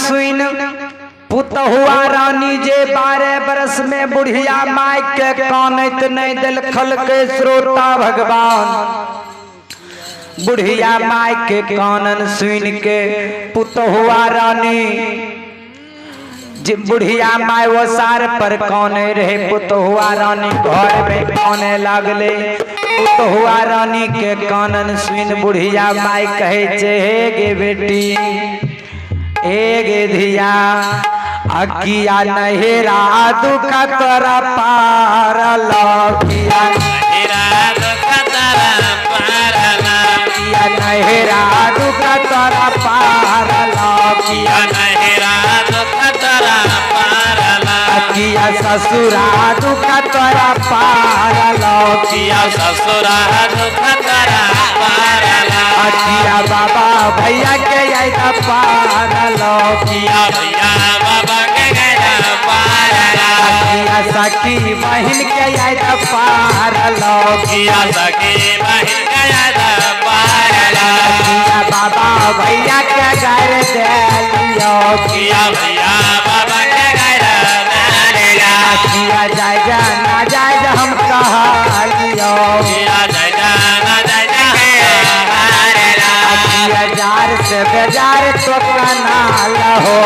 सुन पुत हुआ रानी जे 12 बरस में बुढ़िया माई के कानत नहीं दिल खल के श्रोता भगवान बुढ़िया माई के कानन सुन के पुत हुआ रानी बुढ़िया माई वो सार पर कौने रहे पुत हुआ रानी घर में कौने लागले पुत हुआ रानी के कानन सुन बुढ़िया माई कहे छे हे गे बेटी हे गे धिया अकिया नहेरा दुख तोरा पार लौकिया नहेरा दुख तोरा पार लौकिया अकिया ससुरा दुख तोरा पार लौकिया अकिया बाबा भैया के आइदा पार लौकिया अकिया सखी बहन के आइदा पार लौकिया अकिया बाबा भैया के घर दियो अकिया जाएगा ना जाएगा हम कहा लियो अकिया जार से बेजार तो कनाल हो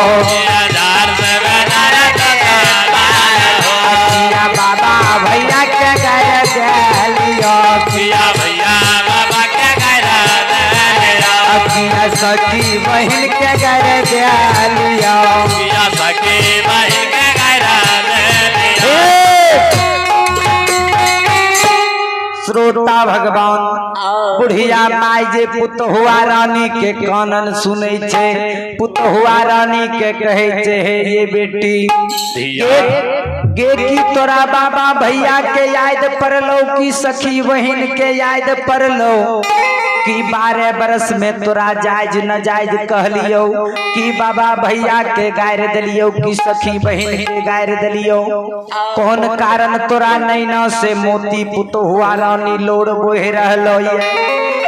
अकिया बाबा भैया के घर दियो अकिया सखी बहन के घर दियो श्रोता भगवान बुढ़िया माई जे पुत हुआ रानी के कानन सुने छे पुत हुआ रानी के कहे छे हे ये बेटी गे की तोरा बाबा भैया के याद पड़लो की सखी बहन के याद पड़लो कि 12 बरस में तोरा जायज न जायज कहलियो कि बाबा भैया के गायर दिलियो कि सखी बहन के गायर दिलियो कौन कारण तोरा नैना से मोती पुत हुआ रानी लोड़ बोहे रहलो ये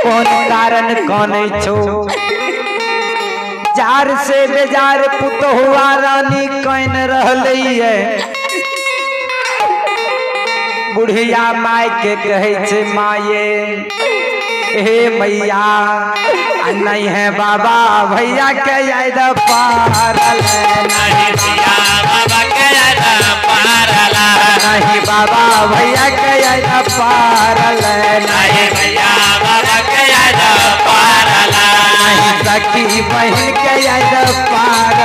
कौन कारण काने छो जार से बेजार पुत हुआ रानी कैन रहले ये बुढ़िया माई के कहे छे माये हे मैया नहीं है बाबा भैया के याद पार नहीं बाबा भैया के याद पार नहीं सखी बहन के याद पार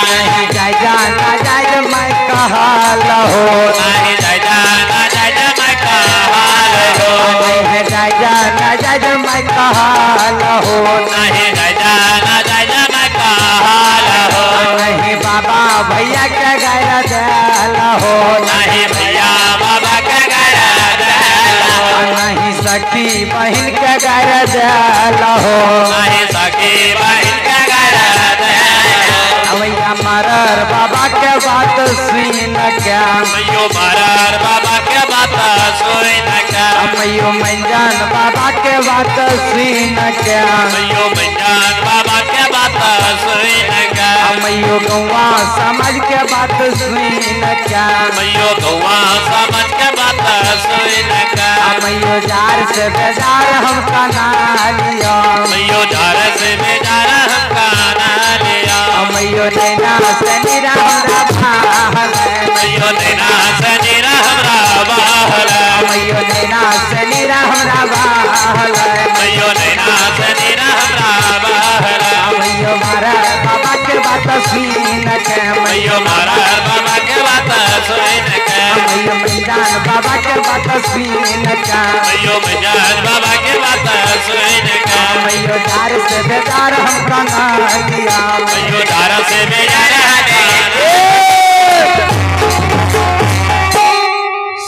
नहीं जायजा ना जायज मैं कहा लहो जायजा ना जायज मैं कहा लहो नहीं बाबा भैया के गायर लहो नहीं सखी बहन के गायर लहो भैया मरर बाबा के बात सुन क्या बाबा के बात सुन क्या मैयो मंजान बाबा के बात सुन क्या बाबा के बात सुन क्या मैयो गौवा समझ के बात सुन क्या गौवा समझ के बात सुन क्या मैयो जार से बेजार हम कना लिया जार से बेजार हम कना लिया मैयो देना से निरा हमरा भाल मैयो देना से निरा हमरा भाल मैयो देना से निरा हमरा भाल मैयो देना से निरा हमरा भाल मैयो मारा बाबा के बात सुन के मैयो मारा बाबा के बात सुन के मैयो मैदान बाबा के बात सुन के मैयो मैदान बाबा के बात सुन के मैयो दार से बेदार हम कना लिया मैयो दार से बेदार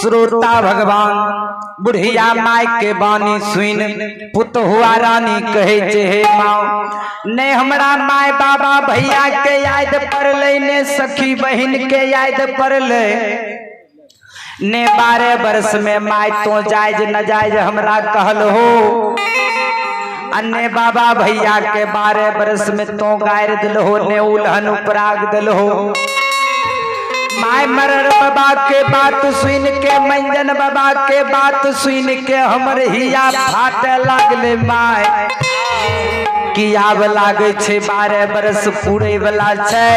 श्रोता भगवान बुढ़िया माई के बानी सुन पुत हुआ रानी कहे छे हे माँ ने हमरा माय बाबा भैया के याद पड़ले ने सखी बहन के याद पड़ले ने 12 बरस में माय तो जायज न जायज हमरा कहल हो अन्य बाबा भैया के 12 बरस में तो गायर दिल हो ने उल्हन उपराग दिल हो। माय मरड़ बाबा के बात सुन के मंजन बाबा के बात सुन के हमर हिया फाटे लागले माय कि आब लागे छे 12 बरस पूरे वाला छे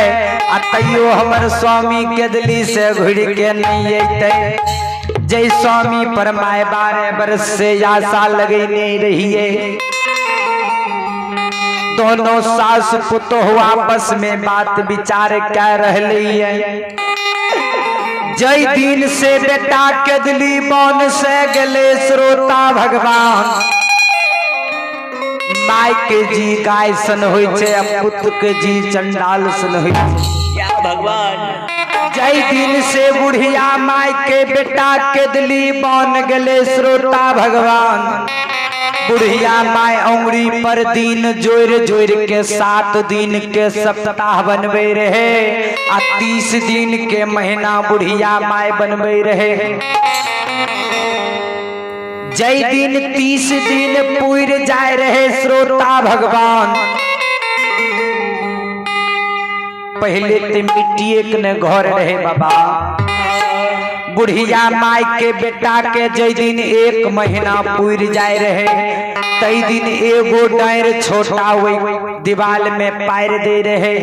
आ तैयो हमर स्वामी के दिल्ली से घुड़ के नहीं अइते। जय स्वामी पर माय 12 बरस से आशा लगे नहीं रही है। दोनों सास पुतोह आपस में बात विचार कर रही है। जय दिन से बेटा के दिली बन से गले श्रोता भगवान माय के जी गाय सन होय छे आ पुत्र के जी चंडाल सन होय छे। क्या भगवान जय दिन से बुढ़िया माय के बेटा के दिली बन गले श्रोता भगवान। बुढ़िया माय उंगली पर दिन जोर जोर के 7 दिन के सप्ताह बनबे रहे आ 30 दिन के महीना बुढ़िया माय बनबे रहे। जय दिन 30 दिन पूर जाए रहे श्रोता भगवान। पहले ते मिट्टी के घर रहे बाबा। बुढ़िया माय के बेटा के जय दिन 1 महीना पूर जाए रहे तई दिन एगो डायर छोटा हुई दीवाल में पैर दे रहे।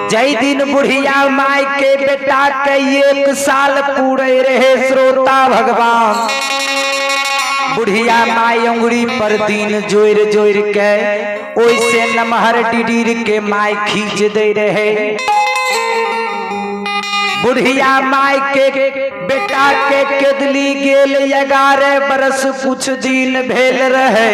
जय दिन बुढ़िया माय के बेटा के 1 साल पूरे रहे श्रोता भगवान। बुढ़िया माय उंगली पर दिन जोर जोर के ओइसे नमहर डिडीर के माय खींच दे रहे। बुढ़िया माय के बेटा के केदली गेल 11 बरस कुछ दिन भेल रहे।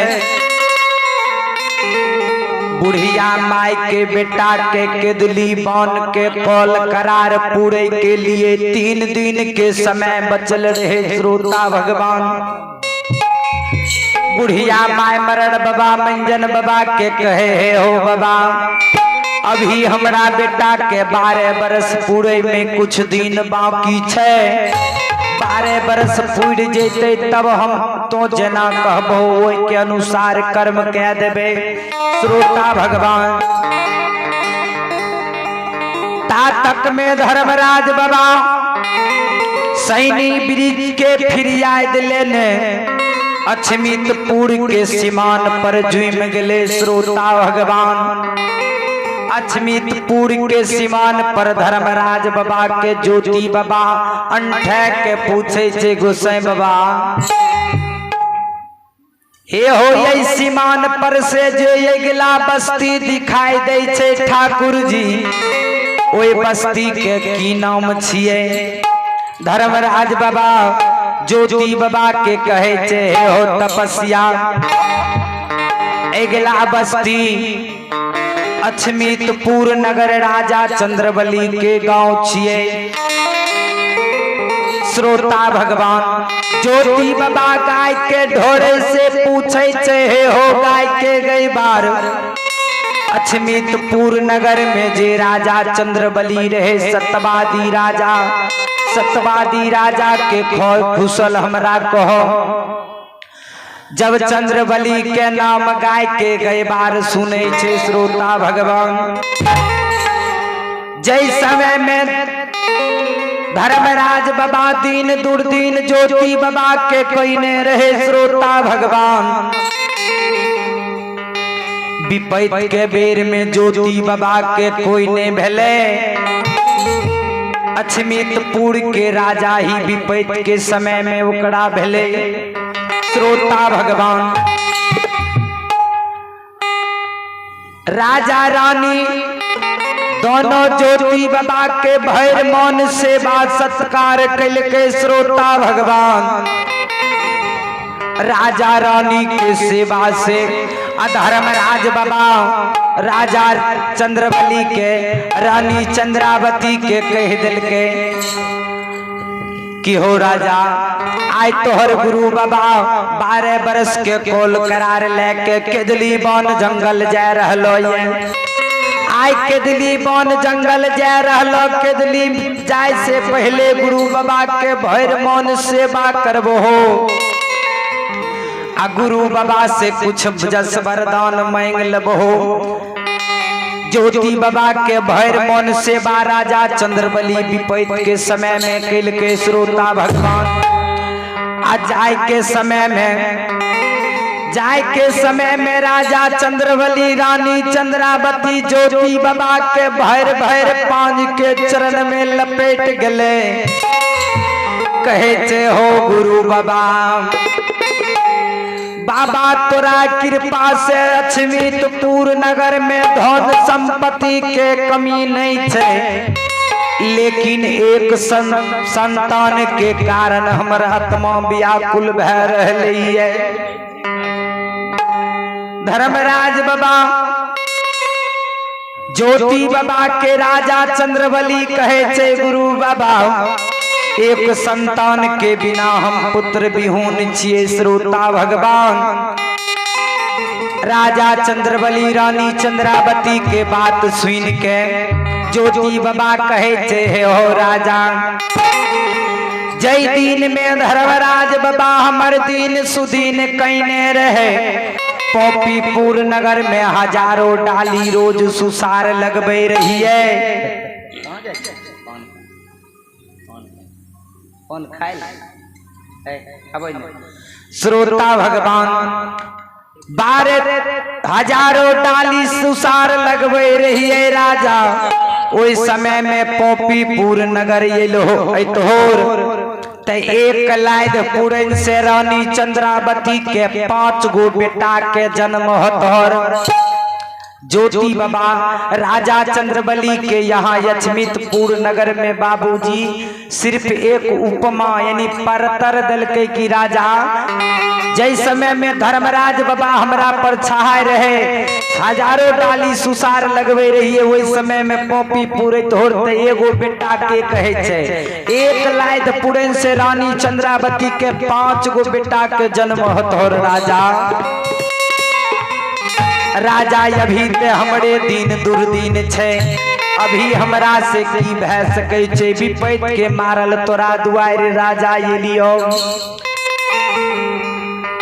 बुढ़िया माय के बेटा के केदली बन के कॉल करार पूरे के लिए 3 दिन के समय बचल रहे श्रोता भगवान। बुढ़िया माय मरण बाबा मंजन बाबा के कहे हे हो बाबा अभी हमरा बेटा के 12 बरस पूरे में कुछ दिन बाकी छे। 12 बरस पूर जेते तब हम तो जना कहबो ओय के अनुसार कर्म कह देबे श्रोता भगवान। ता तक में धर्मराज बाबा सैनी ब्रिज के फिरियाद लेने अछमितपुर के सीमान पर जुम गले श्रोता भगवान। अछमितपुर के सीमान पर धर्मराज बाबा के ज्योति बाबा अंठे के पूछे छे गोसाई बाबा हे हो ये सीमान पर से जे अगला बस्ती दिखाई दे छे ठाकुर जी ओई बस्ती के की नाम छिए। धर्मराज बाबा ज्योति बाबा के कहे छे हे हो तपस्या अगला बस्ती अछमितपुर नगर राजा चंद्रबली के गांव छिए। श्रोता भगवान ज्योति बाबा गाय के ढोरे से पूछे छे हे हो गाय के गई बार अछमितपुर नगर में जे राजा चंद्रबली रहे सतवादी राजा के खुशल हमरा कहो। जब चंद्रबली के नाम गाय के गए बार सुने छे श्रोता भगवान। जय समय में धर्मराज बाबा दीन दुर्दीन ज्योति बाबा के कोई ने रहे श्रोता भगवान। विपैत के बेर में ज्योति बाबा के कोई ने भेले। अछमितपुर के राजा ही विपैत के समय में ओकरा भेले श्रोता भगवान। राजा रानी दोनों ज्योति बाबा के भैर मौन सेवा सत्कार कल के श्रोता भगवान। राजा रानी के सेवा से धर्मराज बाबा राजा चंद्रबली के रानी चंद्रावती के कह दिल के कि हो राजा आज तोहर गुरु बाबा 12 बरस के कोल करार लेके केदली बन जंगल जा रहलो ये। आज केदली बन जंगल जा रहलो केदली जाए से पहले गुरु बाबा के भैर मौन सेवा करबो हो। आ गुरु बाबा से कुछ जस वरदान मांग लबहो। ज्योति बाबा के भैर मन से बा राजा चंद्रबली विपैत के समय में कैल के श्रोता भगवान। आ जाय के समय में राजा चंद्रबली रानी चंद्रावती ज्योति बाबा के भैर भैर पांच के चरण में लपेट गले। कहे छे हो गुरु बाबा, बाबा तोरा कृपा से अछमीतपुर नगर में धन संपत्ति के कमी नहीं छे, लेकिन एक संतान के कारण हमर आत्मा व्याकुल भय रहली है। धर्मराज बाबा ज्योति बाबा के राजा चंद्रबली कहे छे गुरु बाबा, एक संतान के बिना हम पुत्र विहून छिए श्रोता भगवान। राजा चंद्रबली रानी चंद्रावती के बात सुन के ज्योति बाबा कहे छे हो राजा, जय दिन में धर्मराज बाबा हमर दिन सुदीन कहने रहे। पोपीपुर नगर में हजारों डाली रोज सुसार लगबे रही है। श्रोता भगवान 12 हजारों डाली सुसार लगबे रही है राजा। ओई समय में पोपीपुर नगर ये लोहोर ते एक लाद पूरन से रानी चंद्रावती के 5 गो बेटा के जन्म होतोर। ज्योति बाबा राजा चंद्रबली के यहाँ अछमीतपुर नगर में बाबूजी सिर्फ एक उपमा यानी परतर दल के की राजा, जय समय में धर्मराज बाबा हमरा पर छाए रहे, हजारों डाली सुसार लगवे रही है। वही समय में पोपी पूरे तोड़ते एगो बेटा के कहे छे। एक लाद पुरन से रानी चंद्रावती के 5 गो बेटा के जन्म होतोर राजा अभी ते हमरे दिन दुर्दिन छे, अभी हमरा से की भय सकै छे। विपैत के मारल तोरा दुआर राजा ये लियो।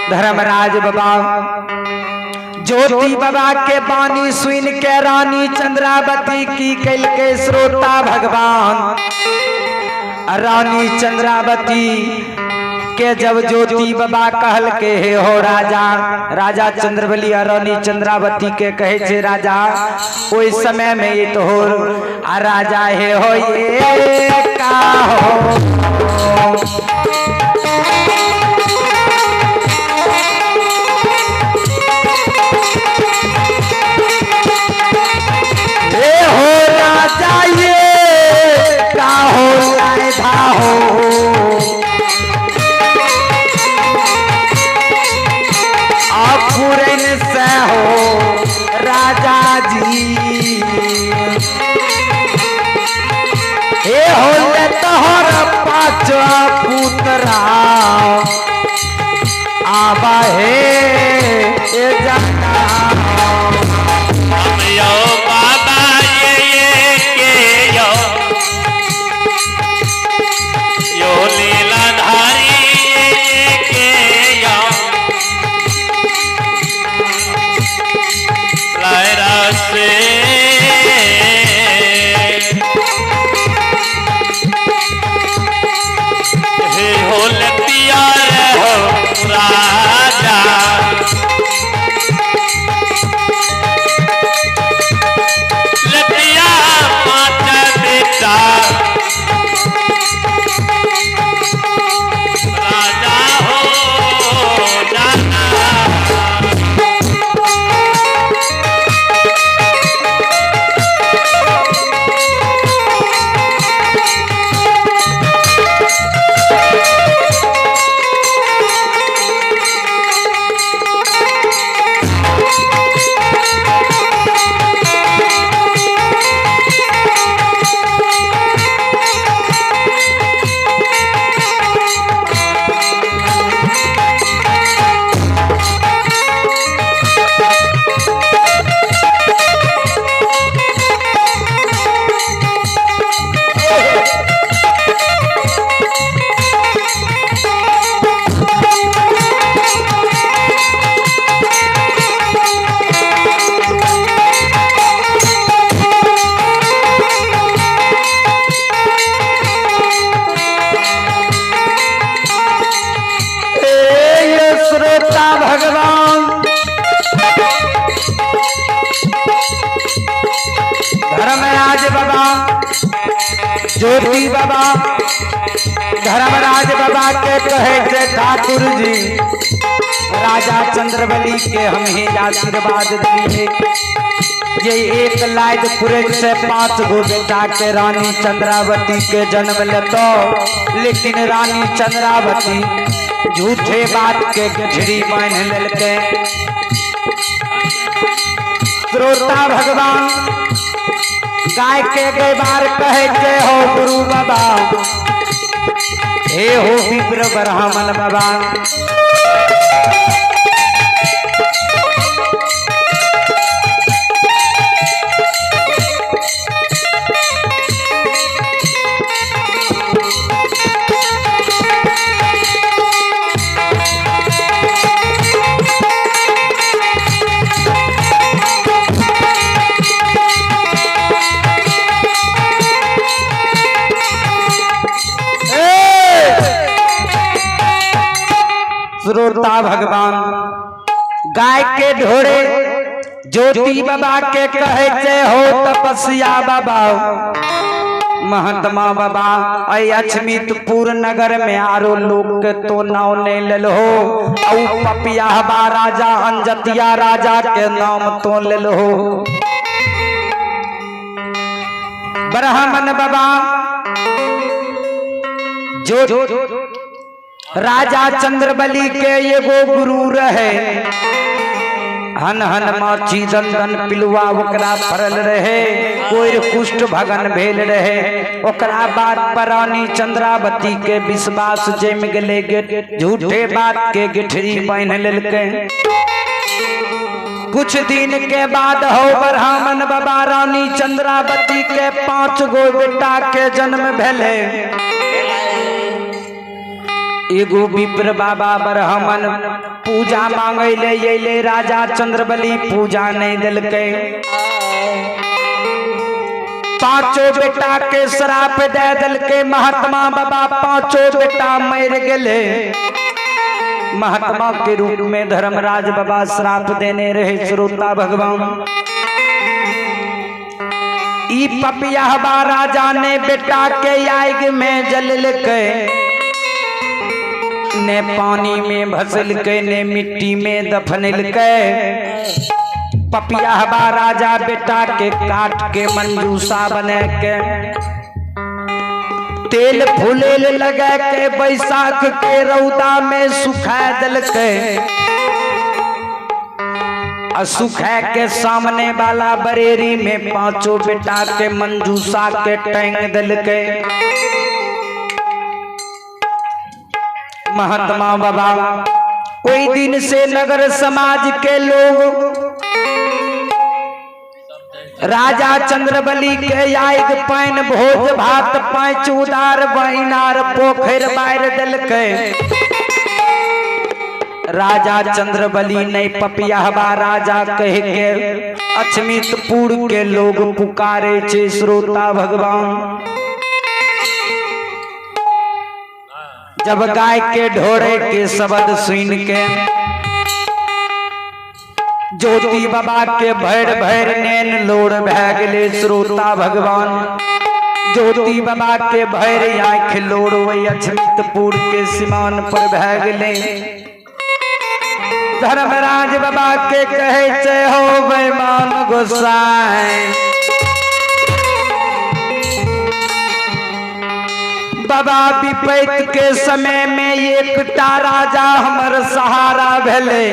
धर्मराज बाबा ज्योति बाबा के बानी सुन के रानी चंद्रावती की कैल के श्रोता भगवान। रानी चंद्रावती के जब ज्योति बाबा कहल के हे हो राजा चंद्रबली रानी चंद्रावती के कहे छे राजा, ओई समय में ये तो हो राजा हे हो ये का हो। हे हो राजा ये का हो लायधा हो। पूरन से हो राजा जी, हे हो तोहर 5 पुत्रा आबा हे जाना। यो बाबा ये के यो लीलाधारी ये के से हे हो लतिया हो राजा। धर्मराज बाबा ज्योति बाबा धर्मराज बाबा के कहे थे ठाकुर जी राजा चंद्रबली के हम ही आशीर्वाद दिए ये एक लायदपुर से 5 गो बेटा के रानी चंद्रावती के जन्म लेतो लेकिन रानी चंद्रावती झूठे बात के गठरी बांध लेके श्रोता भगवान गाय के गए बार कहे के हो गुरु बाबा हे हो विप्र ब्राह्मण बाबा श्रोता भगवान गाय के ढोरे ज्योति बाबा के कहे से हो तपस्या बाबा महात्मा बाबा आई अछमितपुर नगर में आरो लोग के तो नाव नहीं लेल हो पपिया बा राजा अंजतिया राजा के नाम तो लेल हो ब्राह्मण बाबा जो राजा चंद्रबली के एगो गुरु रहे हन हन माछी दंदन पिलुआ ओकरा फरल रहे कोई कुष्ठ भगन भेल रहे ओकरा बात पर रानी चंद्रावती के विश्वास जम गेले झूठे बात के गिठरी बांध लेलके कुछ दिन के बाद हो ब्राह्मण बाबा रानी चंद्रावती के 5 गो बेटा के जन्म भेले एगो विप्र बाबा ब्राह्मण पूजा मांगे ले राजा चंद्रबली पूजा नहीं दिलके 5 बेटा के श्राप दे दिलके महात्मा बाबा 5 बेटा मर गेले महात्मा के रूप में धर्मराज बाबा श्राप देने रहे श्रोता भगवान ई पपिया राजा ने बेटा के आग में जल के ने पानी में भसल के ने मिट्टी में दफनल के पपिया राजा बेटा के काट के मंजूसा बने के तेल फूले लगे के बैसाख के रौदा में सुखा दल के सुखा के सामने वाला बरेरी में 5 बेटा के मंजूसा के टैंग दल के महात्मा बाबा कोई दिन से नगर समाज के लोग राजा चंद्रबली के आग पान भोज भात 5 उदार बहिनार पोखर बार दल के राजा चंद्रबली नहीं पपिया राजा कह के अछमितपुर के लोग पुकारे छे श्रोता भगवान जब गाय के ढोरे के शब्द सुन के ज्योति बाबा के भैर भैर नैन लोड़ भै गेले श्रोता भगवान ज्योति बाबा के भैर आंख लोड़ वही अछमितपुर के सीमान पर भै गेले धर्मराज बाबा के कहे से हो बेमान गोसाई बाबा विपैत के समय में एकटा राजा हमर सहारा भेले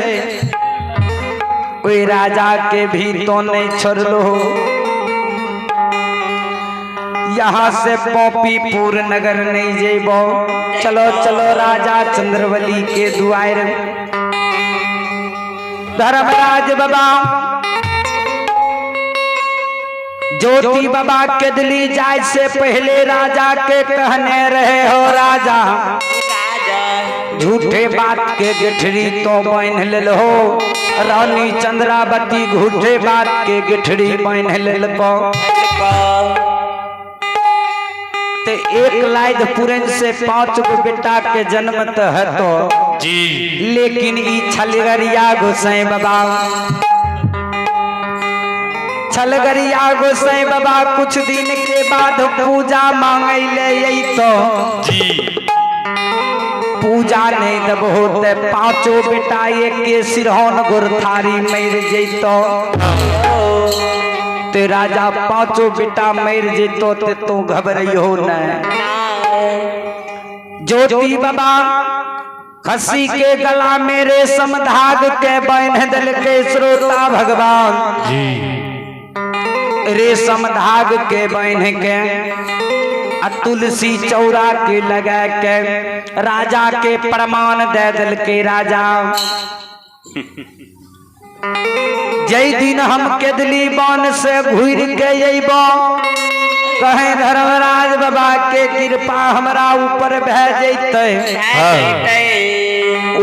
कोई राजा के भी तो नहीं छोड़लो यहाँ से पोपीपुर नगर नहीं जेबो चलो चलो राजा चंद्रबली के दुआर धर्मराज बाबा ज्योति बाबा के दिल्ली जाए से पहले राजा के कहने रहे हो राजा झूठे बात के गिठरी तो बांध लेल हो रानी चंद्रावती झूठे बात के गिठरी बांध लेल ते 1 लायदपुर से 5 गो बेटा के जन्म तो है तो जी लेकिन ई छलगरिया गोसाई बाबा छलगरिया गोसाई बाबा कुछ दिन के बाद पूजा मांगे ले तो जी पूजा नहीं दब होते पांचों बेटा एक के सिरहन गुरथारी मर जैतो ते राजा पांचों बेटा मर जैतो ते तो घबराइयो न ज्योति बाबा खसी के गला में रेशम धाग के बांध दिल के श्रोता भगवान जी रेशम धाग के बांध के आ तुलसी चौरा के लगा के राजा के प्रमाण दे दिल के राजा जय दिन हम केदली बान से घूर के अबो कहे धर्मराज बाबा के कृपा हमरा ऊपर भै जैते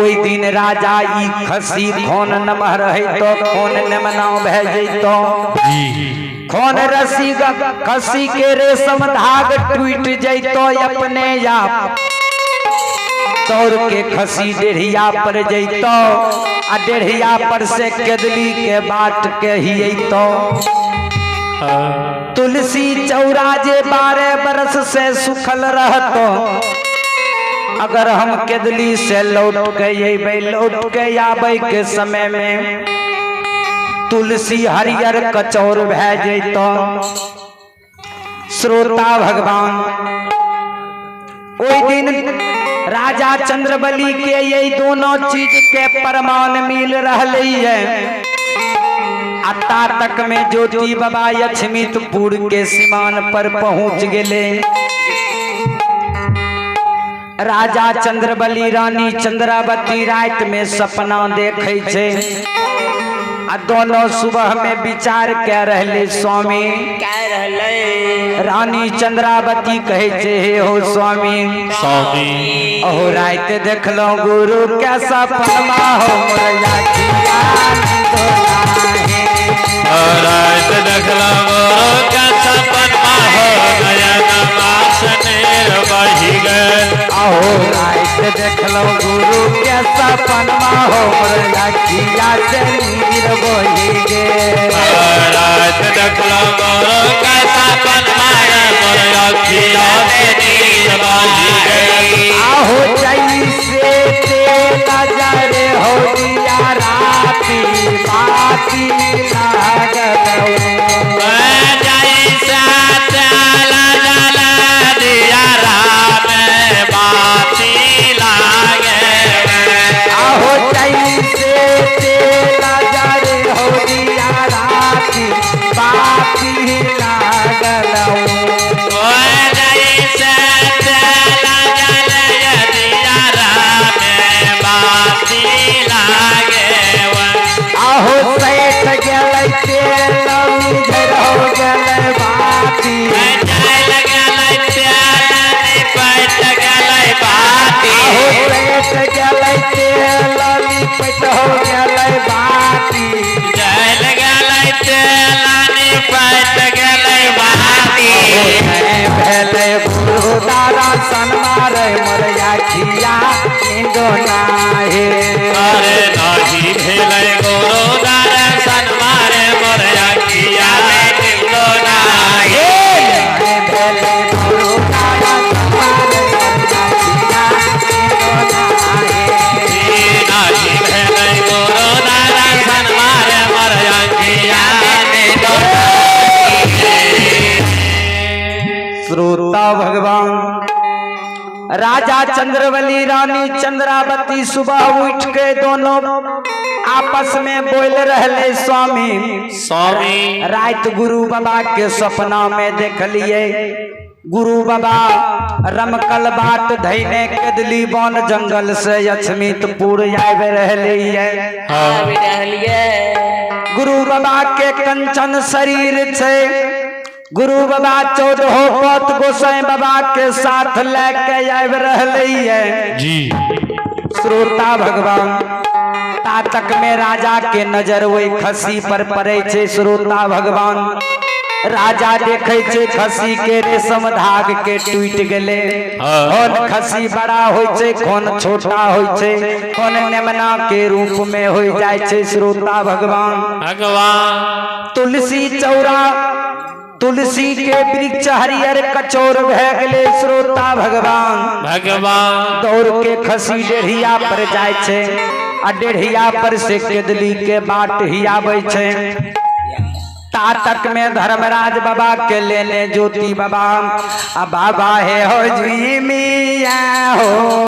ओई दिन राजा ई खसी खोन नमह रहे तो खोन नमना भै जैतो खोन रसी खसी के रेशम धाग टूट जैतो अपने आप दौड़ के खसी डेढ़िया पर जैतो आ डेढ़िया पर से केदली के बाट के ही तो तुलसी चौरा जे 12 बरस से सुखल रहतो अगर हम केदली से लौट के आबे के समय में तुलसी हरियर कचौर भै जैतो श्रोता भगवान ओई दिन राजा चंद्रबली के ये दोनों चीज के प्रमाण मिल रहले है अता तक में ज्योति बाबा यक्षमितपुर के सीमान पर पहुंच गेले राजा चंद्रबली रानी चंद्रावती रात में सपना देखे छे आ दोनों सुबह में विचार कह रहले स्वामी रानी चंद्रावती कहे छे हे हो स्वामी स्वामी अहो रात देखलो गुरु के सपना हो मोरया किया रात देखला मोर का सपना हो गया नमास नेर बही गए अहो रात देखलो गुरु के सपना हो मोरया किया से नीर बही गे रात देखला मोर का सपना मोर अखिया से नीर बही गए आहो जैसे नजर हो दिया राती बाती लागल जैसा चला जला दिया राम बाती लागे आहो जैसे नजर हो दिया राती बाती लागल जैसा चला जला दिया राम बाती लागे आहो सैठ गेलै तेल मिझर हो गेलै बाती जल गलै प्याला पैट गलै बाती आहो सैठ गेलै तेल मिपट हो गेलै बाती जल गलै तेलानी पैट गलै बाती भेलै गुरु दारा सन मारे मोरया खिया निंदो नाहे अरे नाही भेलै गुरु दर्शन मारे मोर अखिया निंदो नाहे भेलै गुरु दारा सन मारे मोरया खिया निंदो नाहे नाही भेलै गुरु दर्शन मारे मोर अखिया निंदो श्रोता भगवान राजा चंद्रवली रानी चंद्रावती सुबह उठ के दोनों आपस में बोल रहले स्वामी स्वामी रात गुरु बाबा के सपना में देख लिए गुरु बाबा रमकल बाट धैने केदली वन जंगल से यक्षमितपुर आब रहले गुरु बाबा के कंचन शरीर छे गुरु बाबा 14 पत गोसाई बाबा के साथ लेके आब रहले जी श्रोता भगवान तातक में राजा के नजर वही खसी पर पड़े छे श्रोता भगवान राजा देखे छे खसी के रेशम धाग के टूट गेले। कौन खसी बड़ा होय छे कौन छोटा होय छे कौन नेमना के रूप में होय जाय छे श्रोता भगवान। तुलसी चौरा तुलसी के वृक्ष हरियर कचोर भए गेले श्रोता भगवान। दौड़ के खसी डेढ़िया पर जाय छे आ डेढ़िया पर से केदली के बाट ही आवे छे। तातक में धर्मराज बाबा के लेने ज्योति बाबा आ बाबा हे हो जी मिया हो।